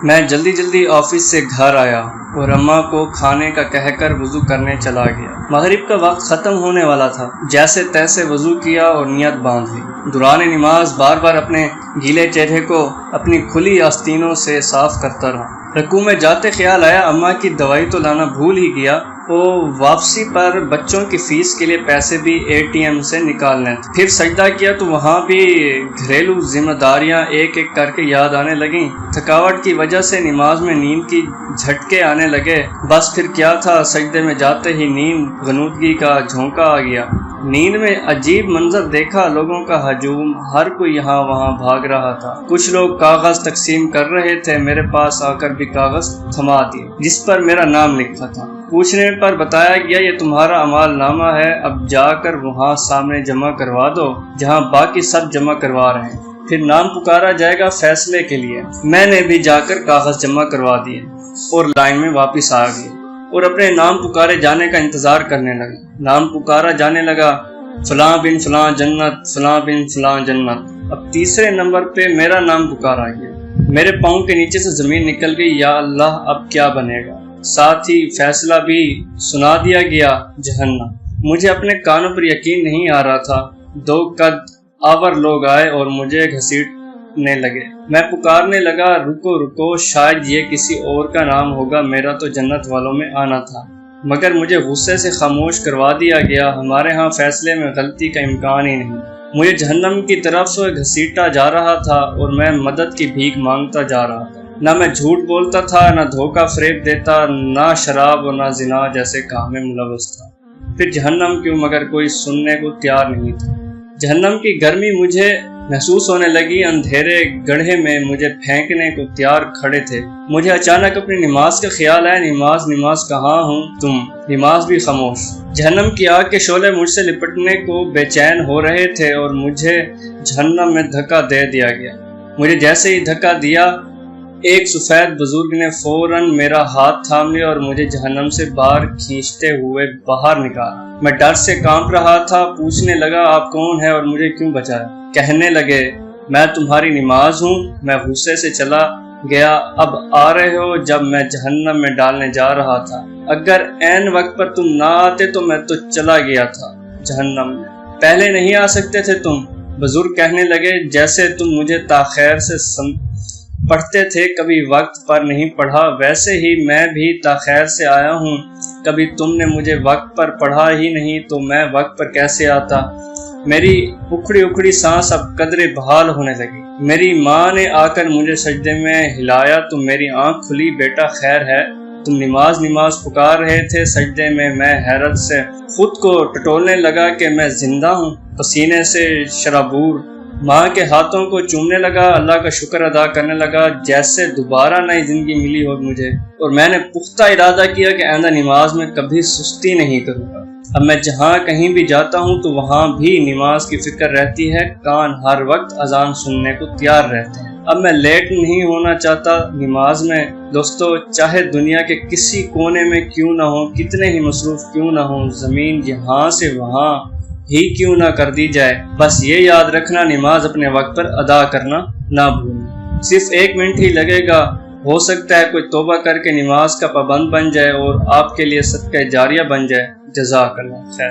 میں جلدی جلدی آفس سے گھر آیا اور اماں کو کھانے کا کہہ کر وضو کرنے چلا گیا۔ مغرب کا وقت ختم ہونے والا تھا۔ جیسے تیسے وضو کیا اور نیت باندھ لی۔ دوران نماز بار بار اپنے گیلے چہرے کو اپنی کھلی آستینوں سے صاف کرتا رہا۔ رکوع میں جاتے خیال آیا اماں کی دوائی تو لانا بھول ہی گیا۔ واپسی پر بچوں کی فیس کے لیے پیسے بھی ATM سے نکالنے تھے۔ پھر سجدہ کیا تو وہاں بھی گھریلو ذمہ داریاں ایک ایک کر کے یاد آنے لگیں۔ تھکاوٹ کی وجہ سے نماز میں نیند کی جھٹکے آنے لگے۔ بس پھر کیا تھا، سجدے میں جاتے ہی نیند غنودگی کا جھونکا آ گیا۔ نیند میں عجیب منظر دیکھا، لوگوں کا ہجوم، ہر کوئی یہاں وہاں بھاگ رہا تھا۔ کچھ لوگ کاغذ تقسیم کر رہے تھے، میرے پاس آ کر بھی کاغذ تھما دیے جس پر میرا نام لکھا تھا۔ پوچھنے پر بتایا گیا یہ تمہارا اعمال نامہ ہے، اب جا کر وہاں سامنے جمع کروا دو جہاں باقی سب جمع کروا رہے ہیں، پھر نام پکارا جائے گا فیصلے کے لیے۔ میں نے بھی جا کر کاغذ جمع کروا دیے اور لائن میں واپس آ گئی اور اپنے نام پکارے جانے کا انتظار کرنے لگا۔ نام پکارا جانے لگا، فلاں بن فلاں جنت، فلاں بن فلاں جنت۔ اب تیسرے نمبر پہ میرا نام پکارا گیا۔ میرے پاؤں کے نیچے سے زمین نکل گئی۔ یا اللہ، اب کیا بنے گا؟ ساتھ ہی فیصلہ بھی سنا دیا گیا، جہنم۔ مجھے اپنے کانوں پر یقین نہیں آ رہا تھا۔ دو قد آور لوگ آئے اور مجھے گھسیٹنے لگے۔ میں پکارنے لگا، رکو رکو، شاید یہ کسی اور کا نام ہوگا، میرا تو جنت والوں میں آنا تھا۔ مگر مجھے غصے سے خاموش کروا دیا گیا۔ ہمارے ہاں فیصلے میں غلطی کا امکان ہی نہیں۔ مجھے جہنم کی طرف سے گھسیٹا جا رہا تھا اور میں مدد کی بھیک مانگتا جا رہا تھا۔ نہ میں جھوٹ بولتا تھا، نہ دھوکہ فریب دیتا، نہ شراب اور نہ زنا جیسے کام میں ملوث تھا۔ پھر جہنم کیوں، مگر کوئی سننے کو تیار نہیں تھا۔ جہنم کی گرمی مجھے محسوس ہونے لگی۔ اندھیرے گڑھے میں مجھے پھینکنے کو تیار کھڑے تھے۔ مجھے اچانک اپنی نماز کا خیال آیا۔ نماز کہاں ہوں تم؟ نماز بھی خاموش۔ جہنم کی آگ کے شعلے مجھ سے لپٹنے کو بے چین ہو رہے تھے اور مجھے جہنم میں دھکا دے دیا گیا۔ مجھے جیسے ہی دھکا دیا، ایک سفید بزرگ نے فوراً میرا ہاتھ تھام لیا اور مجھے جہنم سے باہر کھینچتے ہوئے باہر نکالا۔ میں ڈر سے کانپ رہا تھا۔ پوچھنے لگا، آپ کون ہیں اور مجھے کیوں بچایا؟ کہنے لگے، میں تمہاری نماز ہوں۔ میں غصے سے چلا گیا، اب آ رہے ہو جب میں جہنم میں ڈالنے جا رہا تھا۔ اگر عین وقت پر تم نہ آتے تو میں تو چلا گیا تھا جہنم میں۔ پہلے نہیں آ سکتے تھے تم؟ بزرگ کہنے لگے، جیسے تم مجھے تاخیر سے پڑھتے تھے، کبھی وقت پر نہیں پڑھا، ویسے ہی میں بھی تاخیر سے آیا ہوں۔ کبھی تم نے مجھے وقت پر پڑھا ہی نہیں تو میں وقت پر کیسے آتا؟ میری اکھڑی اکھڑی سانس اب قدرے بحال ہونے لگی۔ میری ماں نے آ کر مجھے سجدے میں ہلایا تو میری آنکھ کھلی۔ بیٹا خیر ہے؟ تم نماز پکار رہے تھے سجدے میں۔ میں حیرت سے خود کو ٹٹولنے لگا کہ میں زندہ ہوں، پسینے سے شرابور۔ ماں کے ہاتھوں کو چومنے لگا، اللہ کا شکر ادا کرنے لگا جیسے دوبارہ نئی زندگی ملی ہو مجھے، اور میں نے پختہ ارادہ کیا کہ آئندہ نماز میں کبھی سستی نہیں کروں گا۔ اب میں جہاں کہیں بھی جاتا ہوں تو وہاں بھی نماز کی فکر رہتی ہے، کان ہر وقت اذان سننے کو تیار رہتے ہیں۔ اب میں لیٹ نہیں ہونا چاہتا نماز میں۔ دوستو، چاہے دنیا کے کسی کونے میں کیوں نہ ہو، کتنے ہی مصروف کیوں نہ ہوں، زمین یہاں سے وہاں ہی کیوں نہ کر دی جائے، بس یہ یاد رکھنا، نماز اپنے وقت پر ادا کرنا نہ بھولنا۔ صرف 1 منٹ ہی لگے گا، ہو سکتا ہے کوئی توبہ کر کے نماز کا پابند بن جائے اور آپ کے لیے صدقہ جاریہ بن جائے۔ جزاک اللہ خیر۔